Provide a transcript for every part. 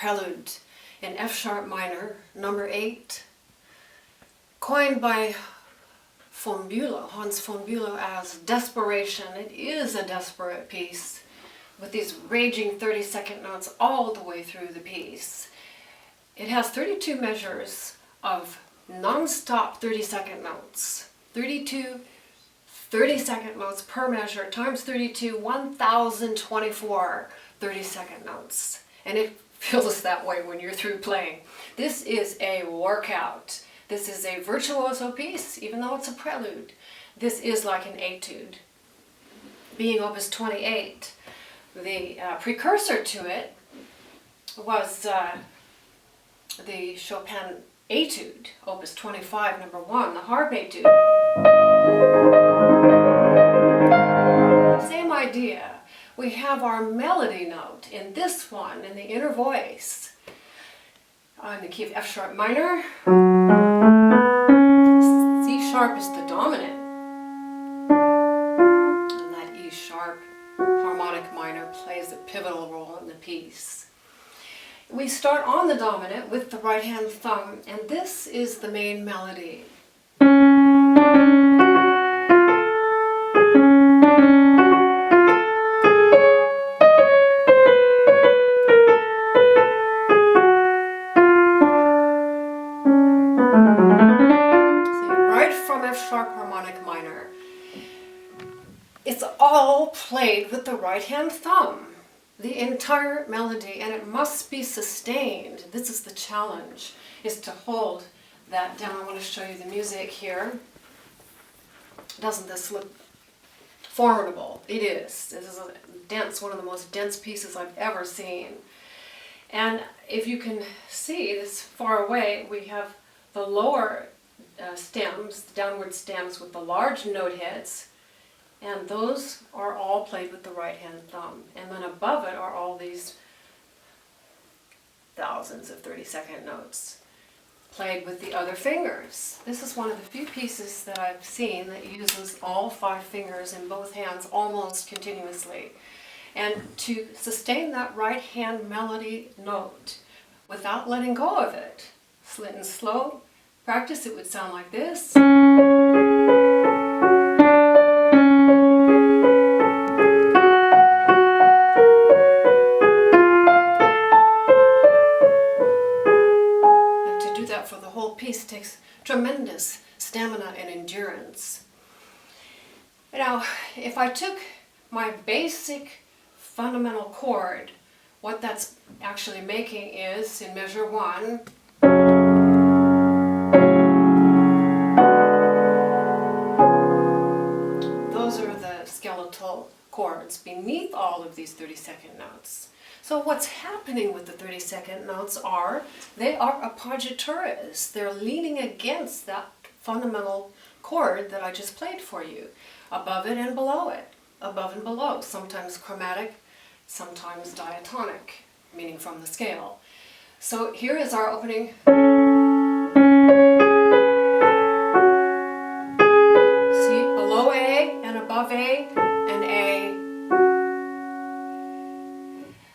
Prelude in F-sharp minor, number 8, coined by Hans von Bülow as Desperation. It is a desperate piece with these raging 30-second notes all the way through the piece. It has 32 measures of non-stop 30-second notes. 32 30-second notes per measure times 32, 1,024 30-second notes. And it feels that way when you're through playing. This is a workout. This is a virtuoso piece, even though it's a prelude. This is like an etude. Being Opus 28, the precursor to it was the Chopin Etude, Opus 25, number 1, the harp etude. Same idea. We have our melody note in this one, in the inner voice, on the key of F-sharp minor. C-sharp is the dominant, and that E-sharp harmonic minor plays a pivotal role in the piece. We start on the dominant with the right hand thumb, and this is the main melody. F-sharp harmonic minor. It's all played with the right hand thumb, the entire melody, and it must be sustained. This is the challenge, is to hold that down. I want to show you the music here. Doesn't this look formidable? It is. This is a dense, one of the most dense pieces I've ever seen. And if you can see this far away, we have the lower stems, the downward stems with the large note heads, and those are all played with the right hand thumb. And then above it are all these thousands of 30-second notes played with the other fingers. This is one of the few pieces that I've seen that uses all 5 fingers in both hands almost continuously. And to sustain that right hand melody note without letting go of it, in slow practice, it would sound like this. And to do that for the whole piece takes tremendous stamina and endurance. Now, if I took my basic fundamental chord, what that's actually making is, in measure 1, skeletal chords beneath all of these 30-second notes. So what's happening with the 30-second notes are, they are appoggiaturas. They're leaning against that fundamental chord that I just played for you, above it and below it, above and below, sometimes chromatic, sometimes diatonic, meaning from the scale. So here is our opening. Below A and above A and A.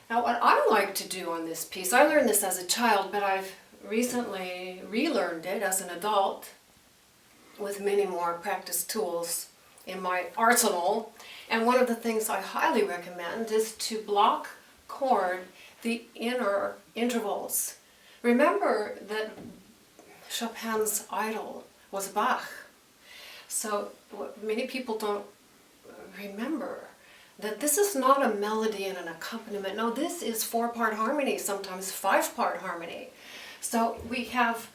Now what I like to do on this piece, I learned this as a child, but I've recently relearned it as an adult with many more practice tools in my arsenal. And one of the things I highly recommend is to block chord the inner intervals. Remember that Chopin's idol was Bach. So what many people don't remember, that this is not a melody and an accompaniment. No, this is 4-part harmony, sometimes 5-part harmony. So we have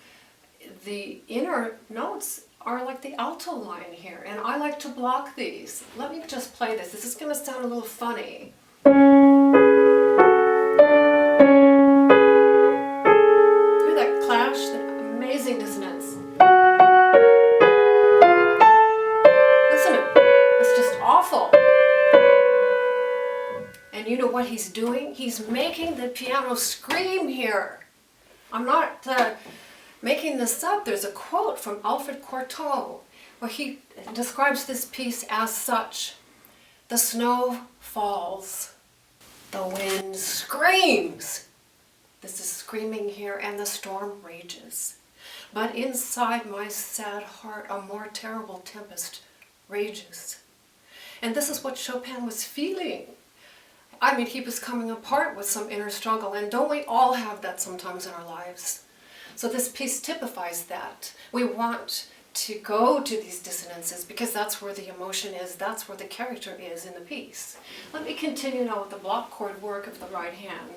the inner notes are like the alto line here, and I like to block these. Let me just play this. This is going to sound a little funny. Hear that clash, that amazing dissonance. Awful. And you know what he's doing? He's making the piano scream here. I'm not making this up. There's a quote from Alfred Cortot where he describes this piece as such. The snow falls, the wind screams, This is screaming here, and the storm rages. But inside my sad heart, a more terrible tempest rages. And this is what Chopin was feeling. I mean, he was coming apart with some inner struggle, and don't we all have that sometimes in our lives? So this piece typifies that. We want to go to these dissonances because that's where the emotion is, that's where the character is in the piece. Let me continue now with the block chord work of the right hand.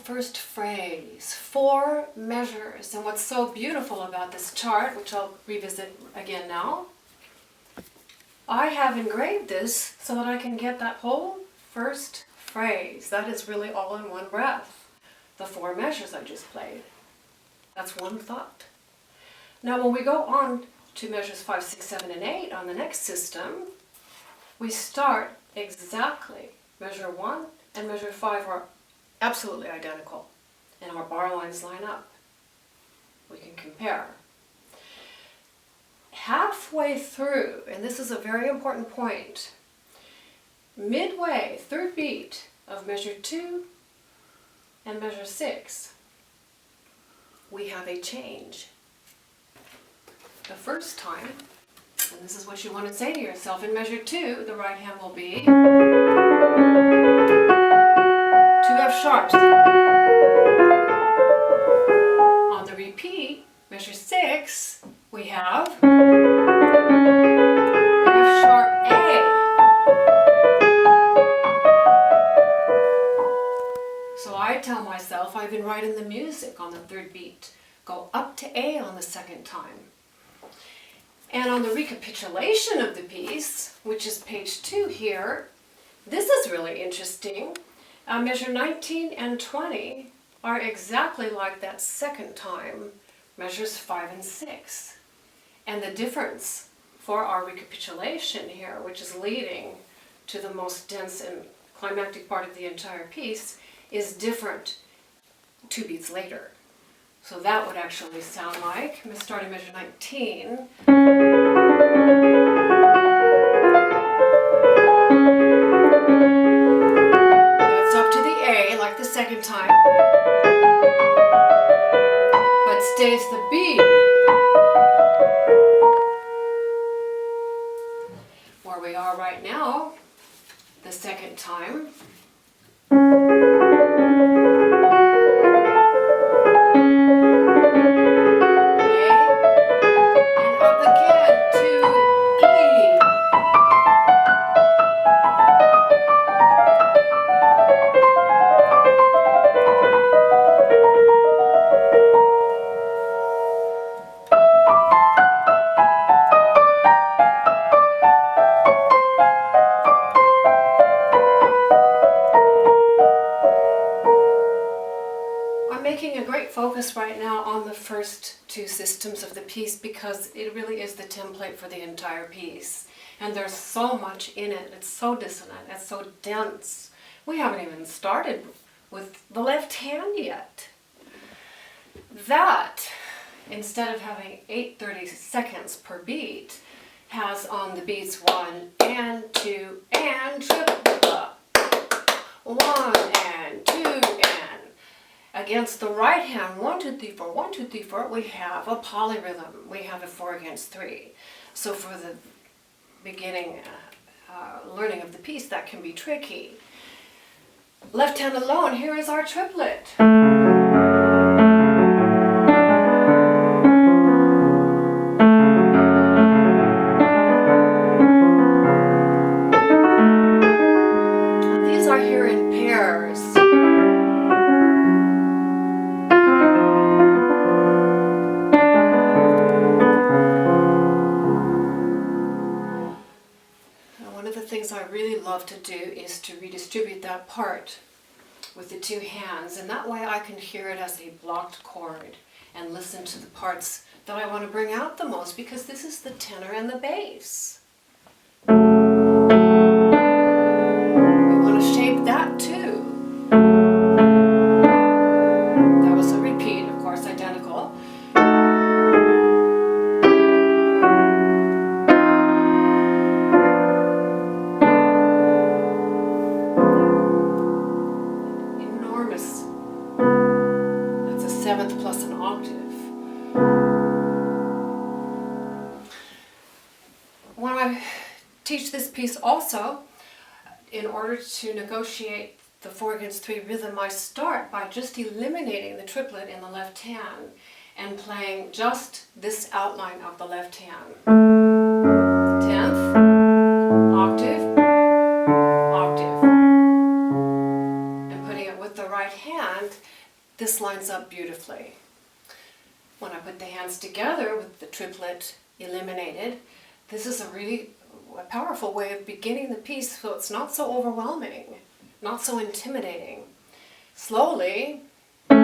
First phrase, 4 measures. And what's so beautiful about this chart, which I'll revisit again now, I have engraved this so that I can get that whole first phrase. That is really all in one breath. The 4 measures I just played. That's one thought. Now when we go on to measures 5, 6, 7, and 8 on the next system, we start exactly. Measure 1 and measure 5 are absolutely identical, and our bar lines line up. We can compare. Halfway through, and this is a very important point, midway, third beat of measure 2 and measure 6, we have a change. The first time, and this is what you want to say to yourself, in measure 2, the right hand will be 2 F sharps. On the repeat, measure 6, we have F sharp A. So I tell myself, I've been writing the music on the third beat. Go up to A on the second time. And on the recapitulation of the piece, which is page 2 here, this is really interesting. Measure 19 and 20 are exactly like that second time, measures 5 and 6. And the difference for our recapitulation here, which is leading to the most dense and climactic part of the entire piece, is different 2 beats later. So that would actually sound like, starting measure 19. The second time, but stays the B. Where we are right now, the second time. Focus right now on the first 2 systems of the piece because it really is the template for the entire piece. And there's so much in it. It's so dissonant. It's so dense. We haven't even started with the left hand yet. That, instead of having 8:30 seconds per beat, has on the beats 1 and 2 and triple. 1 and 2 and. Against the right hand, 1, 2, 3, 4, 1, 2, 3, 4, we have a polyrhythm. We have a 4 against 3. So for the beginning learning of the piece, that can be tricky. Left hand alone, here is our triplet. These are here in pairs. I really love to do is to redistribute that part with the 2 hands, and that way I can hear it as a blocked chord and listen to the parts that I want to bring out the most, because this is the tenor and the bass. We want to shape that too. That was a repeat, of course, identical. Enormous. That's a seventh plus an octave. When I teach this piece also, in order to negotiate the 4-3 rhythm, I start by just eliminating the triplet in the left hand and playing just this outline of the left hand. 10th, octave, octave. And putting it with the right hand, this lines up beautifully. When I put the hands together with the triplet eliminated, this is a really powerful way of beginning the piece, so it's not so overwhelming, not so intimidating. Slowly. And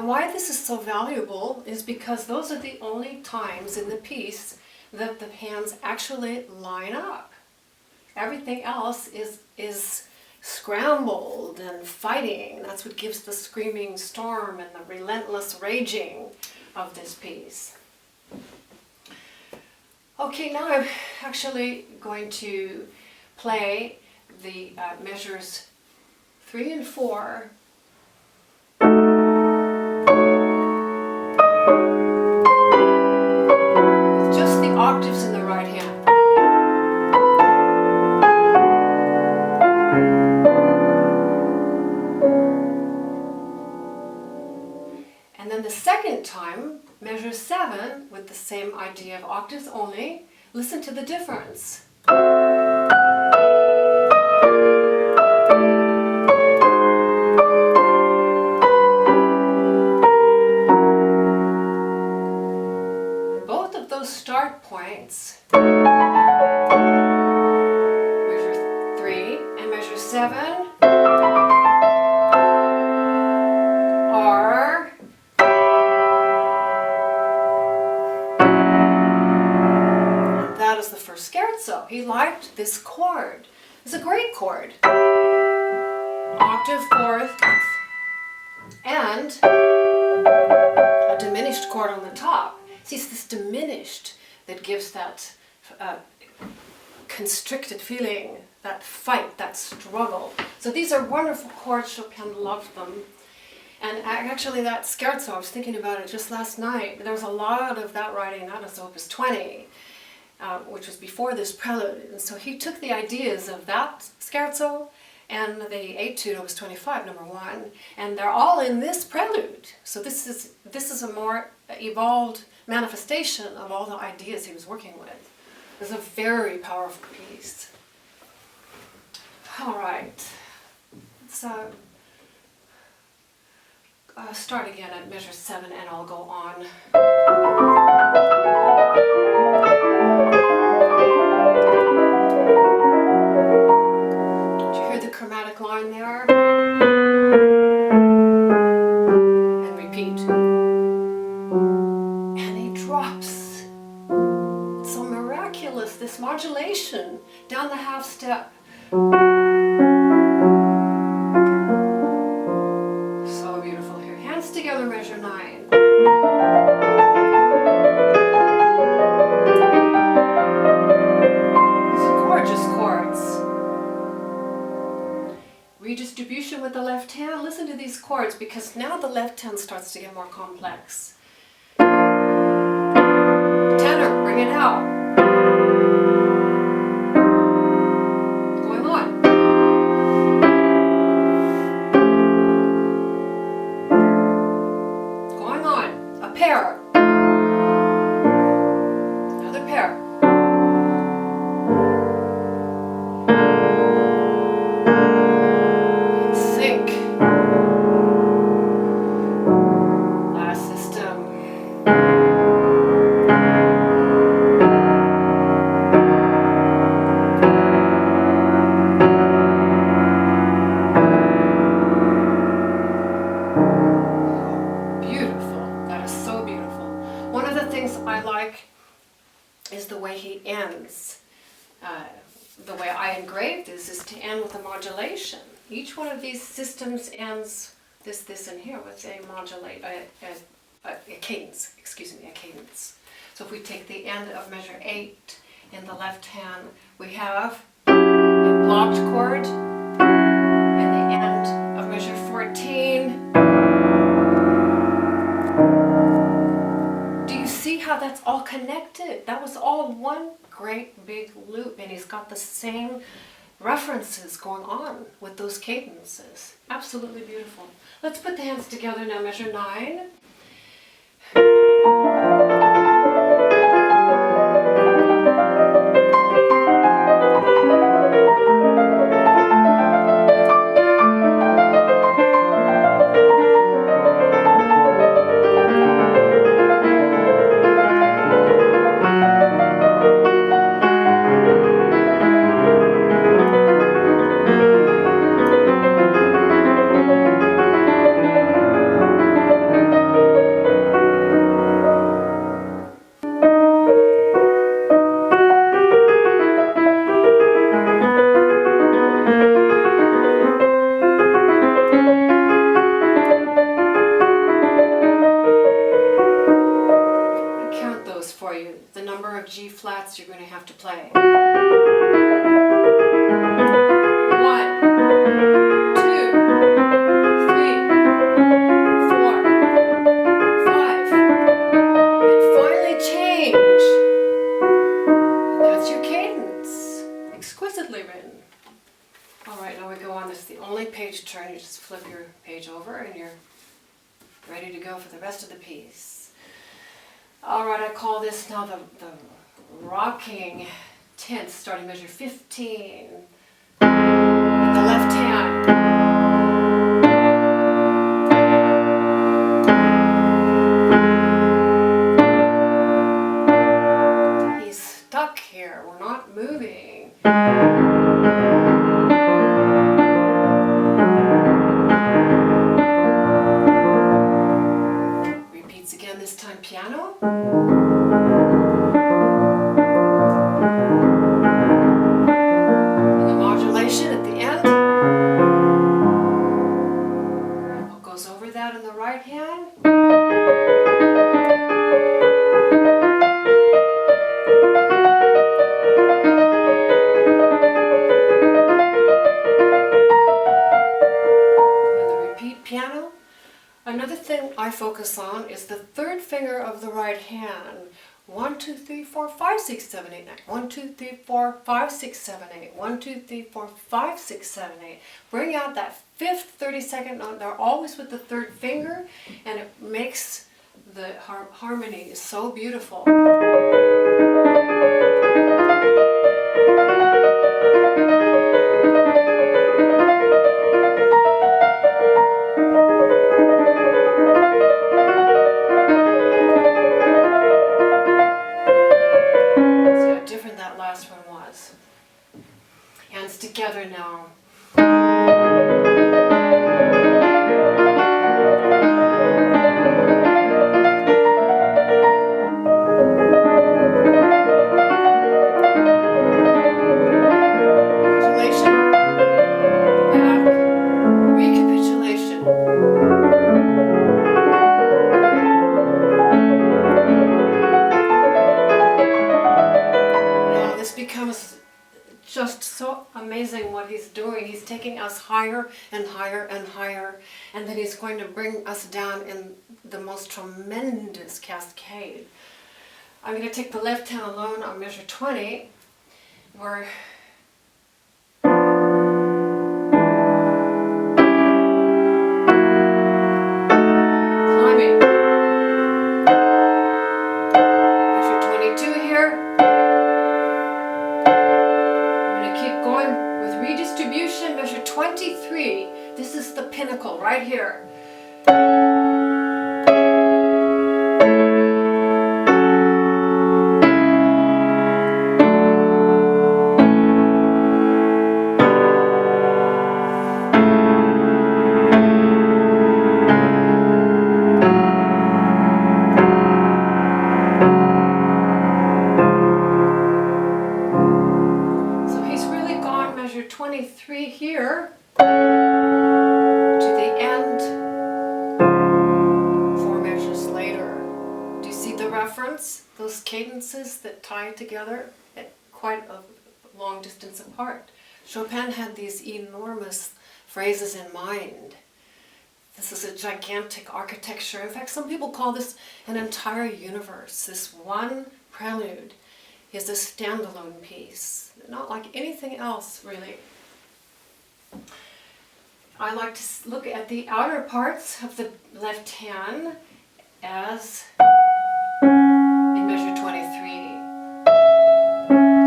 why this is so valuable is because those are the only times in the piece that the hands actually line up. Everything else is scrambled and fighting. That's what gives the screaming storm and the relentless raging of this piece. Okay, now I'm actually going to play the measures 3 and 4 with just the octaves in the right hand. And then the second time, measure 7 with the same idea of octaves only. Listen to the difference. Both of those start points, measure 3 and measure 7, are that is the first scherzo. He liked this chord. It's a great chord. Octave, fourth, and a diminished chord on the top. See, it's this diminished that gives that constricted feeling, that fight, that struggle. So these are wonderful chords. Chopin loved them. And actually that scherzo, I was thinking about it just last night. There was a lot of that writing out of Opus 20. Which was before this prelude. And so he took the ideas of that scherzo and the Etude Opus 25, number 1, and they're all in this prelude. So this is a more evolved manifestation of all the ideas he was working with. It's a very powerful piece. All right, let's start again at measure 7, and I'll go on. Chromatic line there, and repeat, and he drops. It's so miraculous, this modulation down the half step. So beautiful here. Hands together, measure 9. These are gorgeous chords. Redistribution with the left hand. Listen to these chords, because now the left hand starts to get more complex. Tenor, bring it out. Going on. Going on. A pair. Another pair. Last system. pieces is to end with a modulation. Each one of these systems ends this and here with a cadence, a cadence. So if we take the end of measure 8 in the left hand, we have a blocked chord, and the end of measure 14. Do you see how that's all connected? That was all one great big loop, and he's got the same references going on with those cadences. Absolutely beautiful. Let's put the hands together now, measure 9. For you, the number of G flats you're going to have to play. 1, 2, 3, 4, 5, and finally change. And that's your cadence. Exquisitely written. Alright, now we go on. This is the only page turn. You just flip your page over and you're ready to go for the rest of the piece. Alright, I call this now the rocking tense, starting measure 15 in the left hand. He's stuck here, we're not moving. Repeats again, this time piano. And the modulation at the end. What goes over that in the right hand? And the repeat piano. Another thing I focus on is the third finger of the right hand. 1, 2, 3, 4, 5, 6, 7, 8, 9. 1, 2, 3, 4, 5, 6, 7, 8. 1, 2, 3, 4, 5, 6, 7, 8. Bring out that fifth 30-second note. They're always with the third finger, and it makes the harmony so beautiful. Hands together now. Modulation, back, recapitulation. Now this becomes just so amazing what he's doing. He's taking us higher and higher and higher, and then he's going to bring us down in the most tremendous cascade. I'm going to take the left hand alone on measure 20, where climbing. Measure 22 here. Redistribution, measure 23. This is the pinnacle right here. 23 here to the end 4 measures later. Do you see the reference? Those cadences that tie together at quite a long distance apart. Chopin had these enormous phrases in mind. This is a gigantic architecture. In fact, some people call this an entire universe. This one prelude is a standalone piece, not like anything else, really. I like to look at the outer parts of the left hand as in measure 23.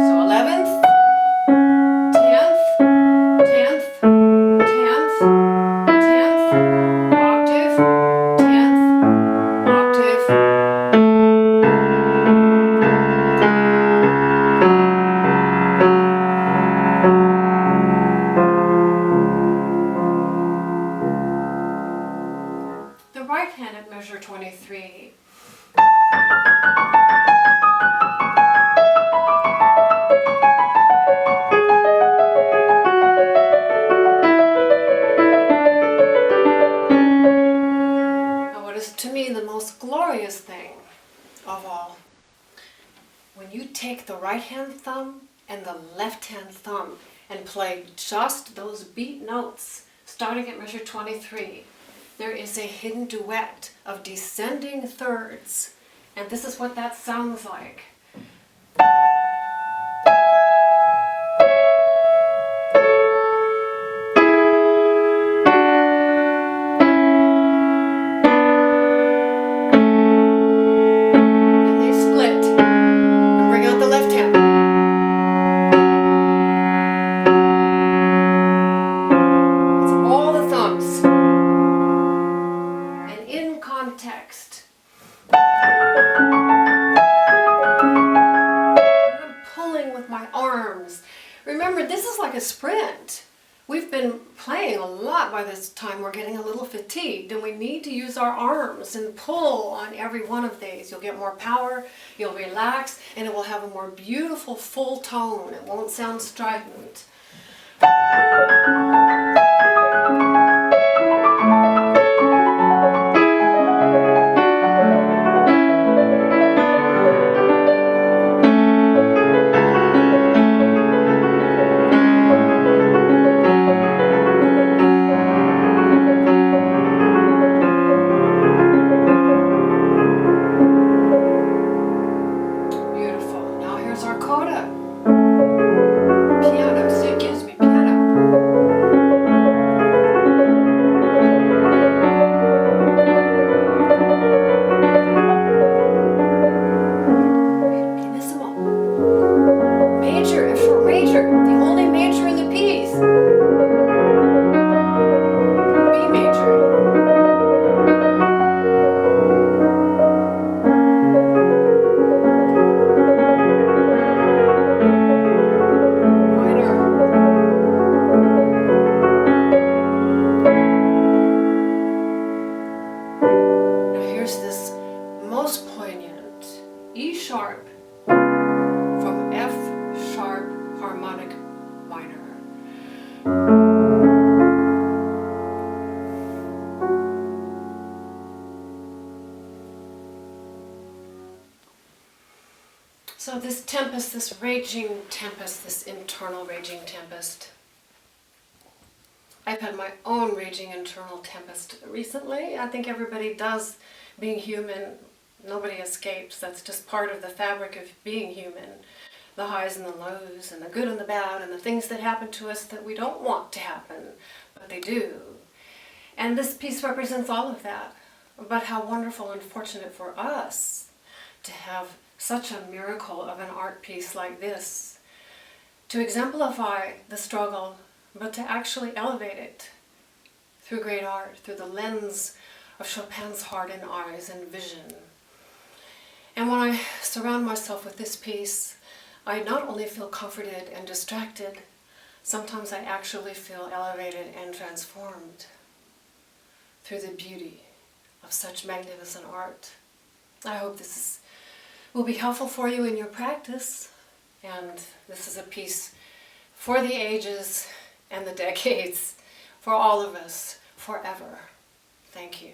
So 11th, 10th, 10th, 10th, 10th, octave, 10th, octave. The right hand at measure 23. To me, the most glorious thing of all, when you take the right hand thumb and the left hand thumb and play just those beat notes starting at measure 23, there is a hidden duet of descending thirds, and this is what that sounds like. Context. I'm pulling with my arms. Remember, this is like a sprint. We've been playing a lot by this time. We're getting a little fatigued, and we need to use our arms and pull on every one of these. You'll get more power, you'll relax, and it will have a more beautiful full tone. It won't sound strident. E sharp from F sharp harmonic minor. So this tempest, this raging tempest, this internal raging tempest. I've had my own raging internal tempest recently. I think everybody does, being human. Nobody escapes. That's just part of the fabric of being human. The highs and the lows, and the good and the bad, and the things that happen to us that we don't want to happen, but they do. And this piece represents all of that. But how wonderful and fortunate for us to have such a miracle of an art piece like this, to exemplify the struggle, but to actually elevate it through great art, through the lens of Chopin's heart and eyes and vision. And when I surround myself with this piece, I not only feel comforted and distracted, sometimes I actually feel elevated and transformed through the beauty of such magnificent art. I hope this will be helpful for you in your practice, and this is a piece for the ages and the decades, for all of us, forever. Thank you.